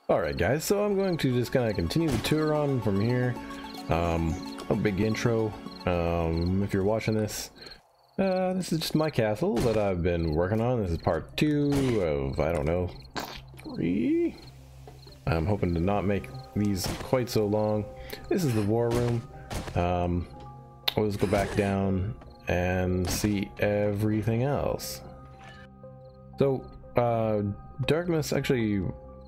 Alright guys, so I'm going to just kind of continue the tour on from here. A big intro. If you're watching this, this is just my castle that I've been working on. This is part 2 of, I don't know, 3? I'm hoping to not make these quite so long. This is the war room. I'll just go back down and see everything else. So, darkness actually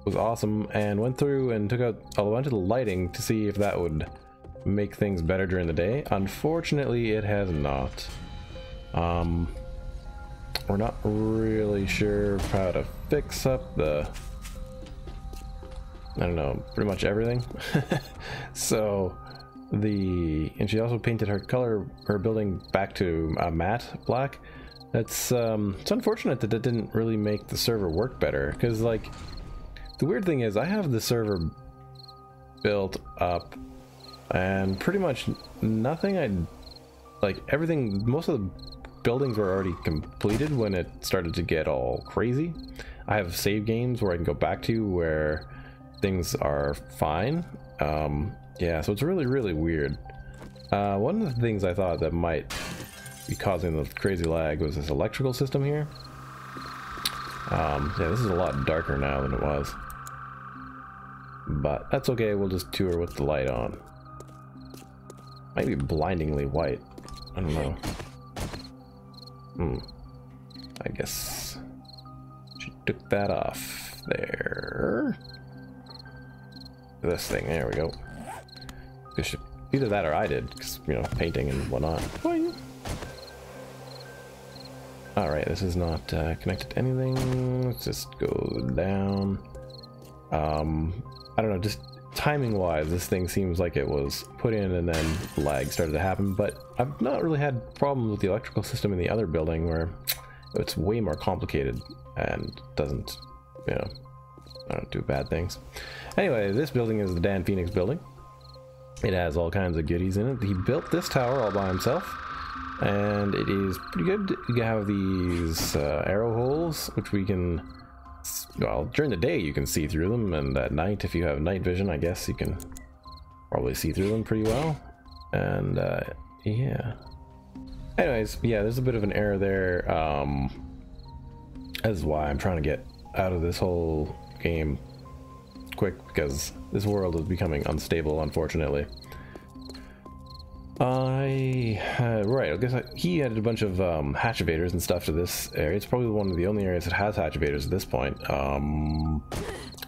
was awesome and went through and took out a bunch of the lighting to see if that would make things better during the day. Unfortunately, it has not. We're not really sure how to fix up the, I don't know, pretty much everything. So and she also painted her building back to matte black. It's unfortunate that it didn't really make the server work better, because like the weird thing is I have the server built up and pretty much nothing everything, most of the buildings were already completed when it started to get all crazy. I have save games where I can go back to where things are fine. Yeah, so it's really weird. One of the things I thought that might be causing the crazy lag was this electrical system here. Yeah, this is a lot darker now than it was, but that's okay. We'll just tour with the light on. Might be blindingly white. I don't know. I guess she took that off there. This thing, there we go. Either that or I did, because, you know, painting and whatnot. Alright, this is not connected to anything. Let's just go down. I don't know, just timing wise, this thing seems like it was put in and then lag started to happen, but I've not really had problems with the electrical system in the other building where it's way more complicated and doesn't, you know, I don't do bad things. Anyway, this building is the Dan Phoenix building. It has all kinds of goodies in it. He built this tower all by himself, and it is pretty good. You have these arrow holes, which we can, well, during the day you can see through them, and at night, if you have night vision, I guess you can probably see through them pretty well. And yeah. Anyways, yeah, there's a bit of an error there. That is why I'm trying to get out of this whole game quick, because this world is becoming unstable, unfortunately. Right, I guess he added a bunch of hatch evaders and stuff to this area. It's probably one of the only areas that has hatch evaders at this point. I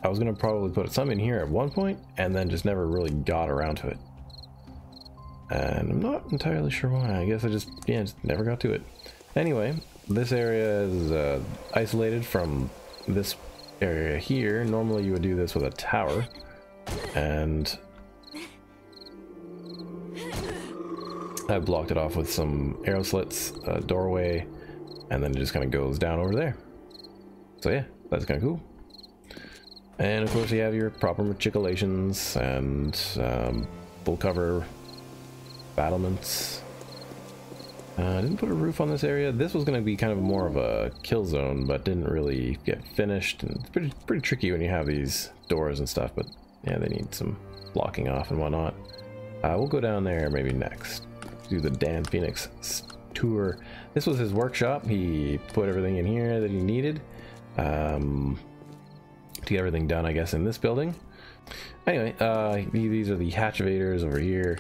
was gonna probably put some in here at one point and then just never really got around to it, and I'm not entirely sure why. I guess I just never got to it. Anyway, this area is isolated from this area here. Normally you would do this with a tower, and I blocked it off with some arrow slits, a doorway, and then it just kind of goes down over there. So yeah, that's kind of cool. And of course you have your proper matriculations and full cover battlements. I didn't put a roof on this area. This was going to be kind of more of a kill zone, but didn't really get finished. And it's pretty tricky when you have these doors and stuff, but yeah, they need some blocking off and whatnot. We'll go down there maybe next. Do the Dan Phoenix tour. This was his workshop. He put everything in here that he needed to get everything done, I guess, in this building. Anyway, these are the hatch evaders over here.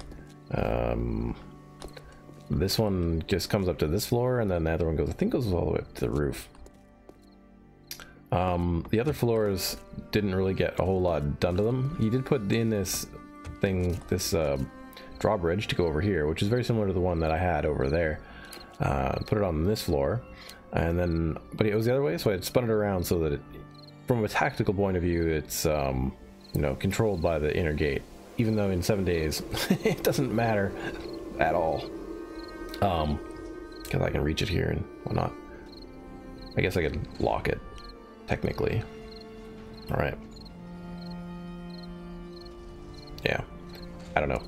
This one just comes up to this floor, and then the other one goes, I think, goes all the way up to the roof. The other floors didn't really get a whole lot done to them. He did put in this thing, this drawbridge to go over here, which is very similar to the one that I had over there. Put it on this floor, and then, but it was the other way, so I had spun it around so that from a tactical point of view, it's you know, controlled by the inner gate, even though in 7 days it doesn't matter at all. Because I can reach it here and whatnot. I guess I could lock it, technically. Alright. Yeah. I don't know.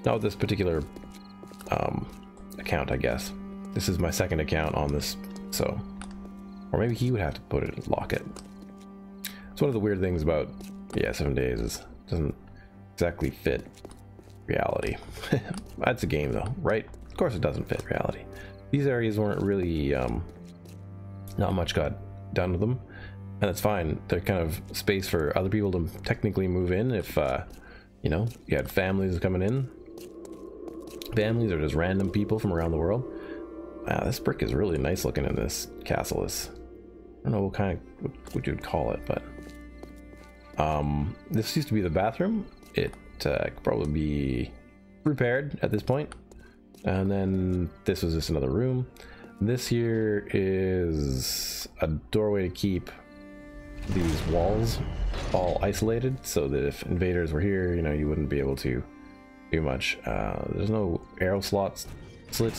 Not with this particular account, I guess. This is my second account on this, so... Or maybe he would have to put it, lock it. It's one of the weird things about, yeah, 7 days is it doesn't exactly fit reality. That's a game though, right? Of course it doesn't fit reality. These areas weren't really, not much got done with them, and that's fine. They're kind of space for other people to technically move in if, you know, you had families coming in. Families or just random people from around the world. Wow, this brick is really nice looking in this castle. I don't know what kind of, what you would call it, but this used to be the bathroom. It could probably be repaired at this point. And then this was just another room. This here is a doorway to keep these walls all isolated, so that if invaders were here, you know, you wouldn't be able to do much. There's no arrow slits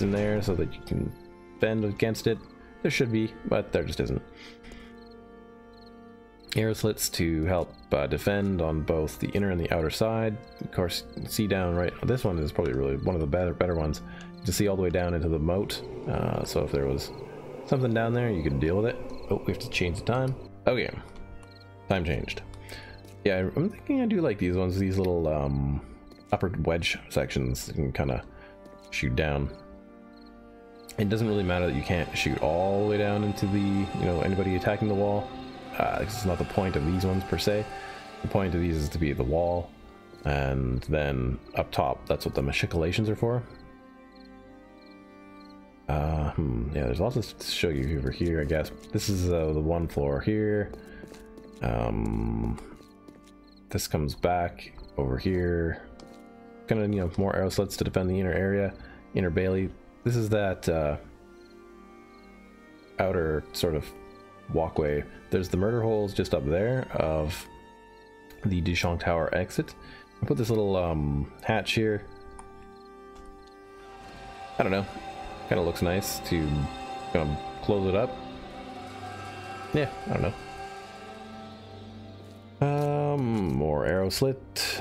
in there so that you can fend against it. There should be, but there just isn't. Arrow slits to help defend on both the inner and the outer side. Of course, you can see down right. This one is probably really one of the better ones to see all the way down into the moat. So if there was something down there, you could deal with it. Oh, we have to change the time. Okay, time changed. Yeah, I'm thinking I do like these ones. These little upper wedge sections you can kind of shoot down. It doesn't really matter that you can't shoot all the way down into the, you know, anybody attacking the wall. It's not the point of these ones per se. The point of these is to be the wall, and then up top, that's what the machicolations are for. Yeah, there's lots to show you over here, I guess. This is the one floor here. This comes back over here. Kind of, you know, more arrow slits to defend the inner area, inner bailey. This is that outer sort of walkway. There's the murder holes just up there of the Duchamp Tower exit. I put this little hatch here. I don't know. Kind of looks nice to kind of close it up. Yeah, I don't know. More arrow slit.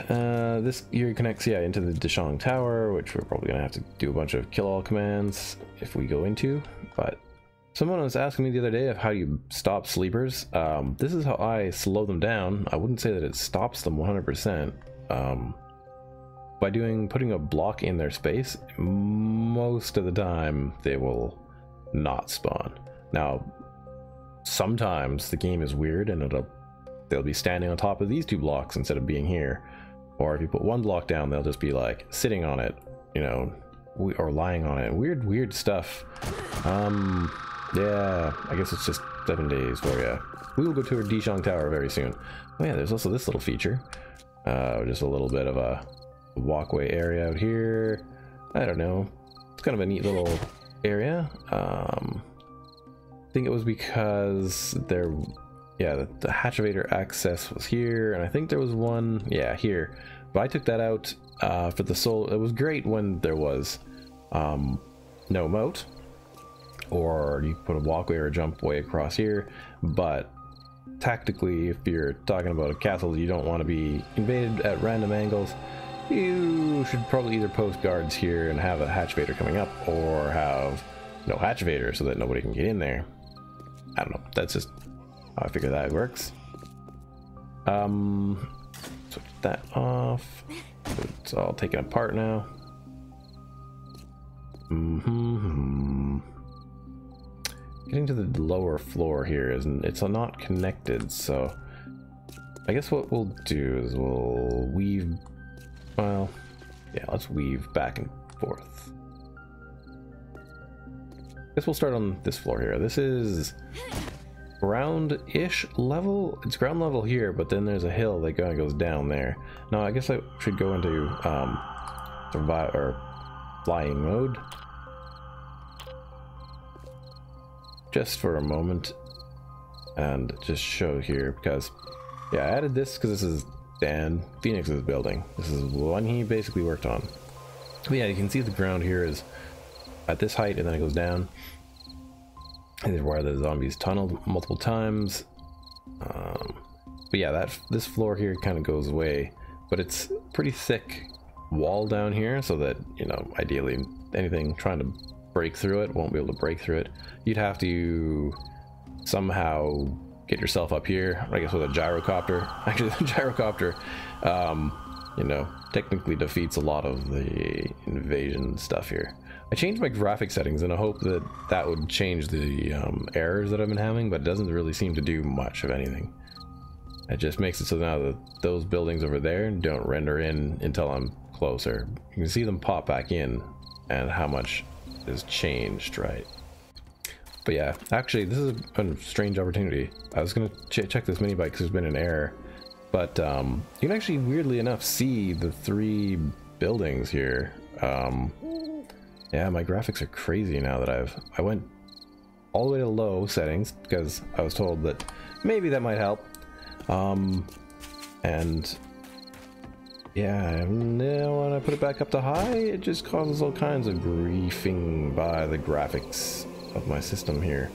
This here connects, yeah, into the Duchamp Tower, which we're probably gonna have to do a bunch of kill all commands if we go into. But someone was asking me the other day of how you stop sleepers. This is how I slow them down. I wouldn't say that it stops them 100%. By putting a block in their space, most of the time they will not spawn. Now, sometimes the game is weird and they'll be standing on top of these two blocks instead of being here. Or if you put one block down, they'll just be like sitting on it, you know, or lying on it. Weird stuff. Yeah, I guess it's just 7 days for you. We will go to our Duchamp Tower very soon. Oh yeah, there's also this little feature. Just a little bit of a walkway area out here. I don't know. It's kind of a neat little area. I think it was because the hatchavator access was here, and I think there was one, yeah, here. But I took that out for the soul. It was great when there was no moat, or you put a walkway or a jump way across here. But tactically, if you're talking about a castle you don't want to be invaded at random angles, you should probably either post guards here and have a hatchavator coming up, or have no hatchavator so that nobody can get in there. I don't know. That's just how I figure that works. Switch that off. It's all taken apart now. Getting to the lower floor here it's not connected, so I guess what we'll do is we'll weave. Well, yeah, let's weave back and forth. I guess we'll start on this floor here. This is ground-ish level. It's ground level here, but then there's a hill that kind of goes down there. Now, I guess I should go into survive or flying mode just for a moment and just show here, because yeah, I added this because this is Dan Phoenix's building. This is one he basically worked on. But yeah, you can see the ground here is at this height, and then it goes down. And this is where the zombies tunneled multiple times. But yeah, this floor here kind of goes away, but it's pretty thick wall down here, so that, you know, ideally anything trying to break through it won't be able to break through it. You'd have to somehow get yourself up here, I guess with a gyrocopter. Actually, the gyrocopter, you know, technically defeats a lot of the invasion stuff here. I changed my graphic settings in a hope that that would change the errors that I've been having, but it doesn't really seem to do much of anything. It just makes it so now that those buildings over there don't render in until I'm closer. You can see them pop back in and how much is changed, right? But yeah, actually this is a strange opportunity. I was gonna check this mini bike because there's been an error, but you can actually weirdly enough see the 3 buildings here. Yeah, my graphics are crazy now that I went all the way to low settings because I was told that maybe that might help. And yeah, now when I put it back up to high, it just causes all kinds of griefing by the graphics of my system here.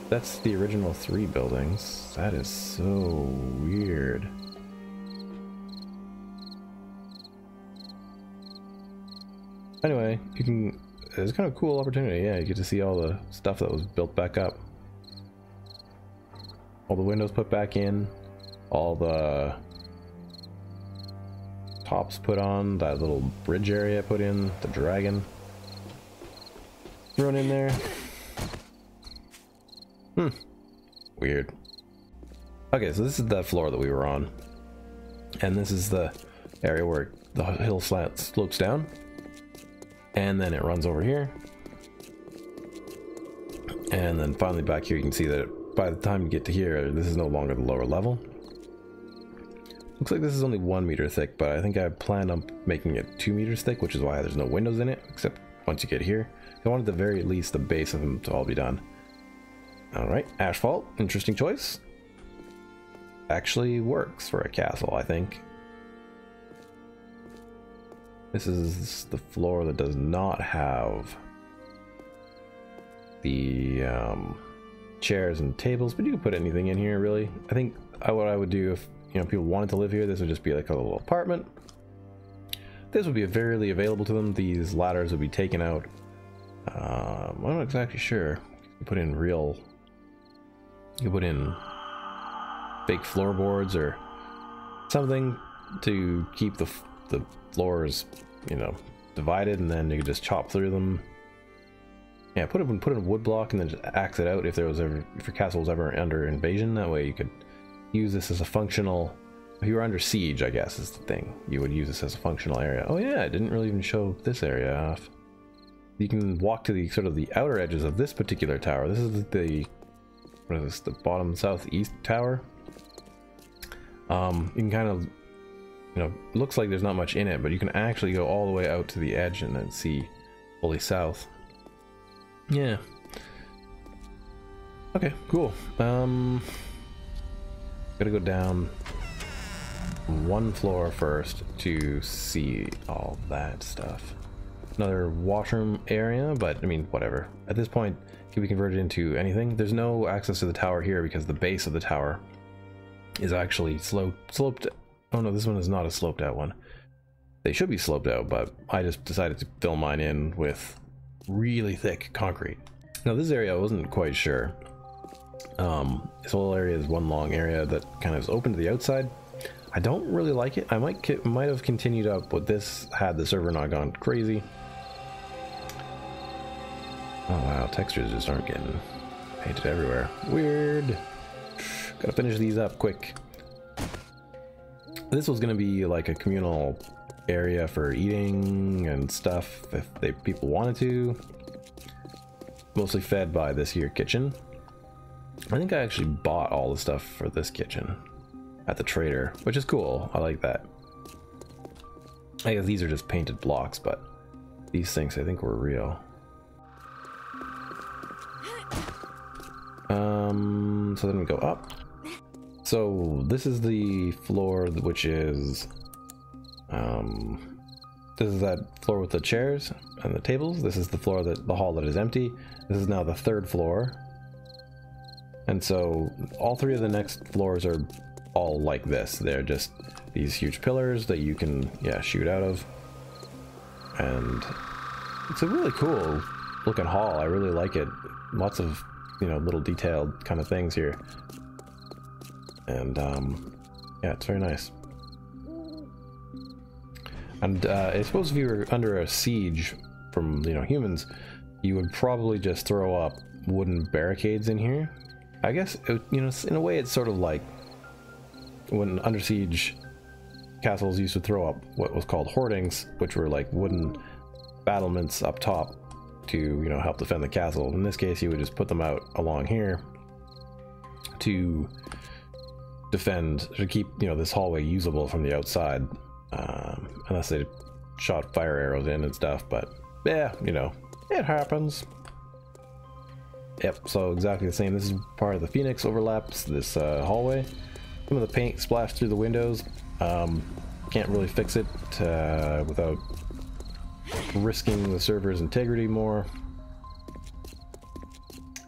That's the original 3 buildings. That is so weird. Anyway, you can, it's kind of a cool opportunity. Yeah, you get to see all the stuff that was built back up. All the windows put back in. All the tops put on, that little bridge area put in, the dragon thrown in there. Weird. Okay, so this is the floor that we were on, and this is the area where the hill slopes down, and then it runs over here, and then finally back here you can see that by the time you get to here, this is no longer the lower level. Looks like this is only 1 meter thick, but I think I planned on making it 2 meters thick, which is why there's no windows in it, except once you get here. I wanted at the very least the base of them to all be done. Alright, asphalt, interesting choice. Actually works for a castle, I think. This is the floor that does not have the chairs and tables, but you can put anything in here, really. I think what I would do if people wanted to live here, this would just be like a little apartment. This would be fairly available to them. These ladders would be taken out. I'm not exactly sure. You put in fake floorboards or something to keep the floors, divided, and then you could just chop through them. Yeah, put in a wood block and then just axe it out if your castle was ever under invasion. That way you could use this as a functional, if you were under siege, I guess is the thing, you would use this as a functional area. Oh yeah, I didn't really even show this area off. You can walk to the sort of the outer edges of this particular tower. This is the, what is this, the bottom southeast tower. You can kind of, looks like there's not much in it, but you can actually go all the way out to the edge and then see fully south. Yeah. Okay, cool. Gotta go down 1 floor first to see all that stuff. Another washroom area, but I mean, whatever. At this point, it can be converted into anything. There's no access to the tower here because the base of the tower is actually sloped. Oh no, this one is not a sloped out one. They should be sloped out, but I just decided to fill mine in with really thick concrete. Now this area I wasn't quite sure. This whole area is one long area that kind of is open to the outside. I don't really like it. I might have continued up with this had the server not gone crazy. Oh wow, textures just aren't getting painted everywhere. Weird. Gotta finish these up quick. This was gonna be like a communal area for eating and stuff if people wanted to. Mostly fed by this here kitchen. I think I actually bought all the stuff for this kitchen at the trader, which is cool. I like that. I guess these are just painted blocks, but these things I think were real. So then we go up. So this is the floor, which is this is that floor with the chairs and the tables. This is the floor the hall that is empty. This is now the 3rd floor. And so all 3 of the next floors are all like this. They're just these huge pillars that you can, shoot out of. And it's a really cool looking hall. I really like it. Lots of, little detailed kind of things here. And yeah, it's very nice. And I suppose if you were under a siege from, you know, humans, you would probably just throw up wooden barricades in here. I guess, you know, in a way it's sort of like when under siege castles used to throw up what was called hoardings, which were like wooden battlements up top to, you know, help defend the castle. In this case, you would just put them out along here to defend, to keep, you know, this hallway usable from the outside, unless they shot fire arrows in and stuff. But yeah, you know, it happens. Yep, so exactly the same. This is part of the Phoenix overlaps this hallway. Some of the paint splashed through the windows. Can't really fix it without risking the server's integrity more.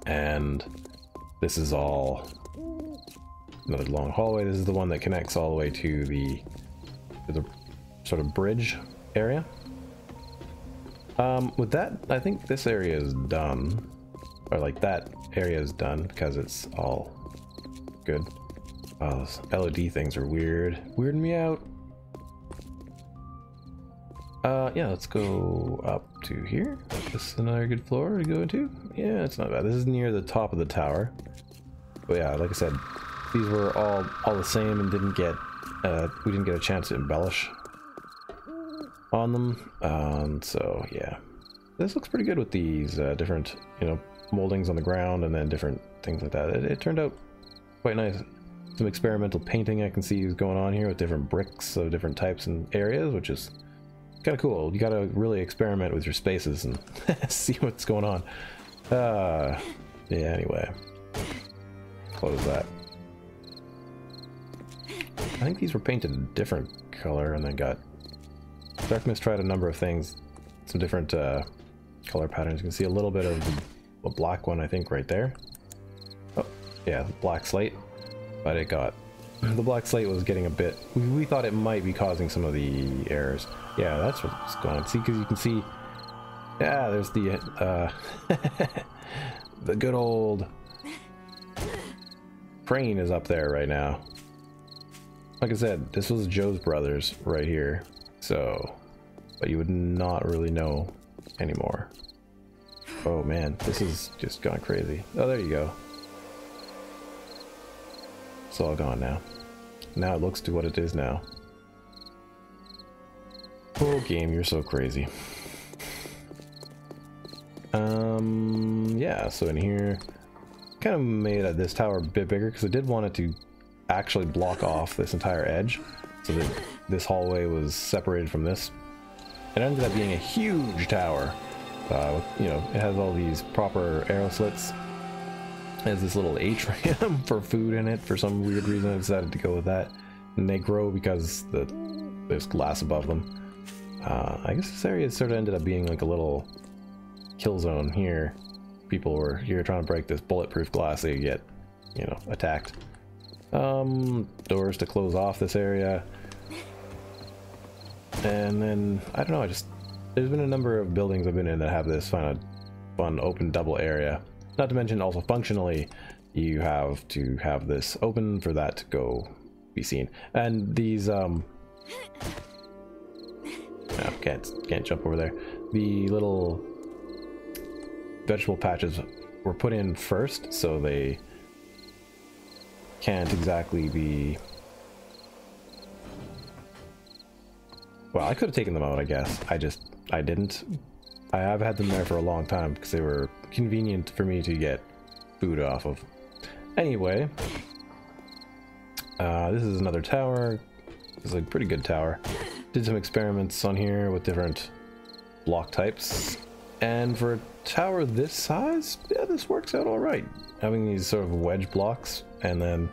And this is all another long hallway. This is the one that connects all the way to the sort of bridge area. With that, I think this area is done. Or like that area is done because it's all good. Wow, those LED things are weird. Weirding me out. Yeah, let's go up to here. This is another good floor to go into. Yeah, it's not bad. This is near the top of the tower. But yeah, like I said, these were all the same and didn't get we didn't get a chance to embellish on them. So yeah, this looks pretty good with these different, you know, moldings on the ground and then different things like that. It turned out quite nice. Some experimental painting I can see is going on here with different bricks of different types and areas, which is kind of cool. You gotta really experiment with your spaces and see what's going on. Yeah, anyway. Close that. I think these were painted a different color and then got... Darkness tried a number of things. Some different color patterns. You can see a little bit of a black one, I think, right there. Oh, yeah, black slate. But it got... The black slate was getting a bit... We thought it might be causing some of the errors. Yeah, that's what's going on. See, because you can see... Yeah, there's the... the good old... crane is up there right now. Like I said, this was Joe's Brothers right here. So... But you would not really know anymore. Oh man, this is just gone crazy. Oh, there you go. It's all gone now. Now it looks to what it is now. Oh game, you're so crazy. Yeah, so in here, kind of made this tower a bit bigger because I did want it to actually block off this entire edge so that this hallway was separated from this. It ended up being a huge tower. You know, it has all these proper arrow slits. It has this little atrium for food in it. For some weird reason I decided to go with that. And they grow because there's glass above them. I guess this area sort of ended up being like a little kill zone here. People were here trying to break this bulletproof glass, they get, you know, attacked. Doors to close off this area. And then, I don't know, there's been a number of buildings I've been in that have this kind of fun open double area. Not to mention also functionally, you have to have this open for that to go be seen. And these, no, can't jump over there. The little vegetable patches were put in first, so they can't exactly be... Well, I could have taken them out, I guess. I didn't. I have had them there for a long time because they were convenient for me to get food off of. Anyway, this is another tower. This is a pretty good tower. Did some experiments on here with different block types. And for a tower this size, yeah, this works out all right. Having these sort of wedge blocks and then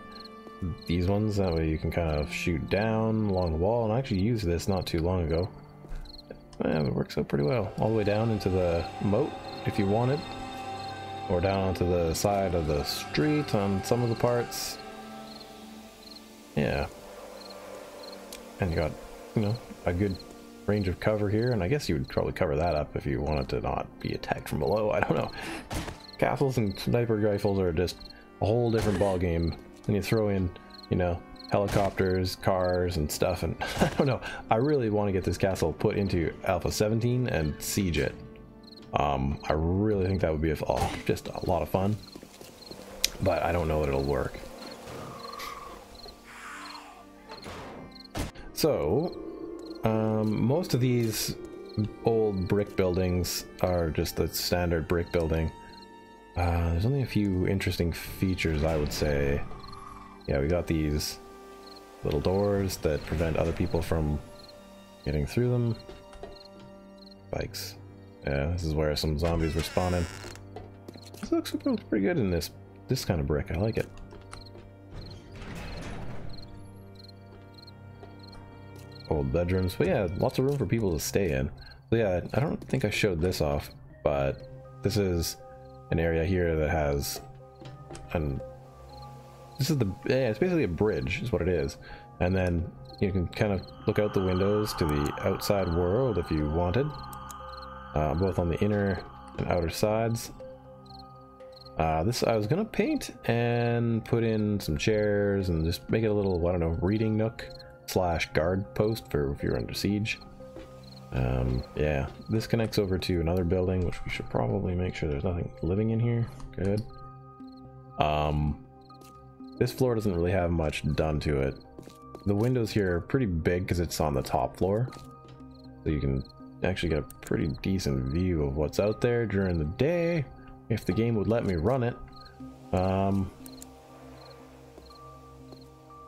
these ones, that way you can kind of shoot down along the wall. And I actually used this not too long ago. Yeah, it works out pretty well. All the way down into the moat if you wanted, or down onto the side of the street on some of the parts. Yeah, and you got, you know, a good range of cover here, and I guess you would probably cover that up if you wanted to not be attacked from below. I don't know. Castles and sniper rifles are just a whole different ball game. Then you throw in you know, helicopters, cars, and stuff. And I don't know. I really want to get this castle put into Alpha 17 and siege it. I really think that would be just a lot of fun. But I don't know that it'll work. So, most of these old brick buildings are just the standard brick building. There's only a few interesting features, I would say. Yeah, we got these little doors that prevent other people from getting through them. Spikes. Yeah, this is where some zombies were spawning. This looks pretty good in this kind of brick. I like it. Old bedrooms, but yeah, lots of room for people to stay in. So yeah, I don't think I showed this off, but this is an area here that has it's basically a bridge is what it is, and then you can kind of look out the windows to the outside world if you wanted, both on the inner and outer sides. This I was gonna paint and put in some chairs and just make it a little, I don't know, reading nook / guard post for if you're under siege. Yeah, this connects over to another building, which we should probably make sure there's nothing living in here. Good. This floor doesn't really have much done to it. The windows here are pretty big because it's on the top floor, so you can actually get a pretty decent view of what's out there during the day if the game would let me run it.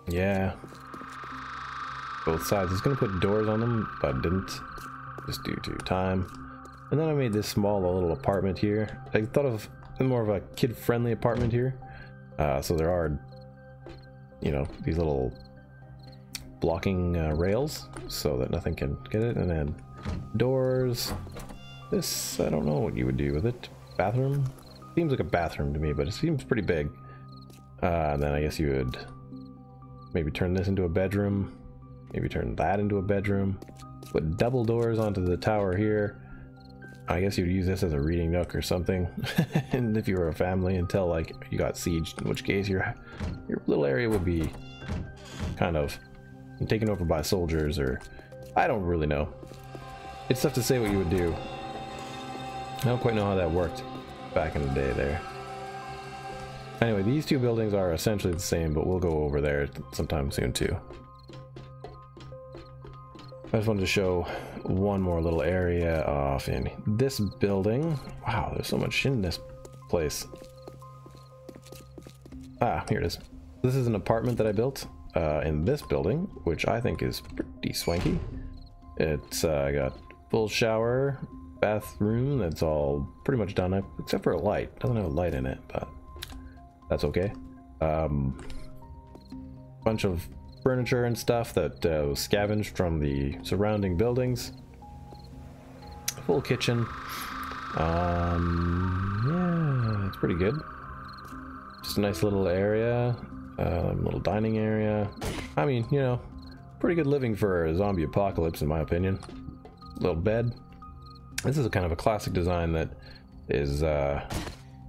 Yeah, both sides. I was gonna put doors on them, but didn't, just due to time. And then I made this small little apartment here. I thought of more of a kid-friendly apartment here. So there are, you know, these little blocking rails so that nothing can get it, and then doors. This, I don't know what you would do with it. Bathroom? Seems like a bathroom to me, but it seems pretty big. And then I guess you would maybe turn this into a bedroom, maybe turn that into a bedroom, put double doors onto the tower here. I guess you'd use this as a reading nook or something. And if you were a family until like you got sieged, in which case your little area would be kind of taken over by soldiers, or I don't really know. It's tough to say what you would do. I don't quite know how that worked back in the day there. Anyway, these two buildings are essentially the same, but we'll go over there sometime soon too. I just wanted to show one more little area off in this building. Wow, there's so much in this place. Ah, here it is. This is an apartment that I built in this building, which I think is pretty swanky. It's got full shower, bathroom that's all pretty much done up, except for a light. Doesn't have a light in it, but that's okay. Bunch of furniture and stuff that was scavenged from the surrounding buildings. Full kitchen. Yeah, it's pretty good. Just a nice little area, little dining area. I mean, you know, pretty good living for a zombie apocalypse in my opinion. Little bed. This is a kind of a classic design that is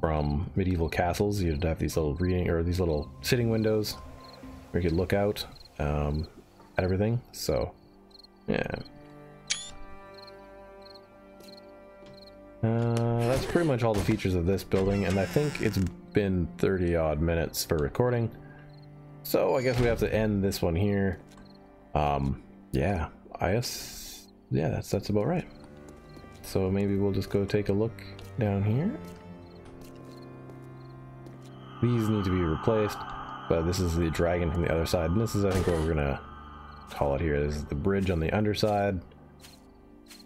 from medieval castles. You'd have these little reading, or these little sitting windows where you could look out at everything. So yeah, that's pretty much all the features of this building, and I think it's been 30 odd minutes for recording, so I guess we have to end this one here. Yeah, I guess, yeah, that's about right. So maybe we'll just go take a look down here. These need to be replaced, but this is the dragon from the other side, and this is, I think, what we're gonna call it here. This is the bridge on the underside.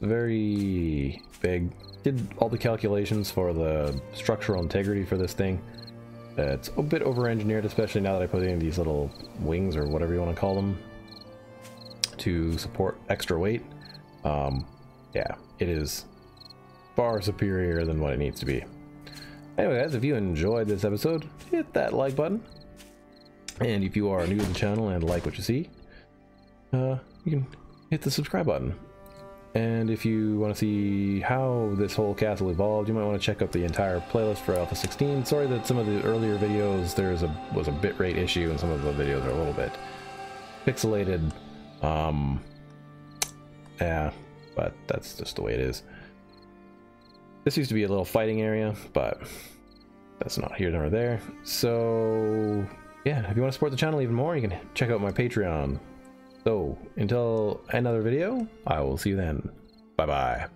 Very big. Did all the calculations for the structural integrity for this thing. It's a bit over-engineered, especially now that I put in these little wings, or whatever you want to call them, to support extra weight. Yeah, it is far superior than what it needs to be. Anyway, guys, if you enjoyed this episode, hit that like button. And if you are new to the channel and like what you see, you can hit the subscribe button. And if you want to see how this whole castle evolved, you might want to check out the entire playlist for Alpha 16. Sorry that some of the earlier videos was a bitrate issue, and some of the videos are a little bit pixelated. Yeah, but that's just the way it is. This used to be a little fighting area, but that's not here nor there. So yeah, if you want to support the channel even more, you can check out my Patreon. So until another video, I will see you then. Bye bye.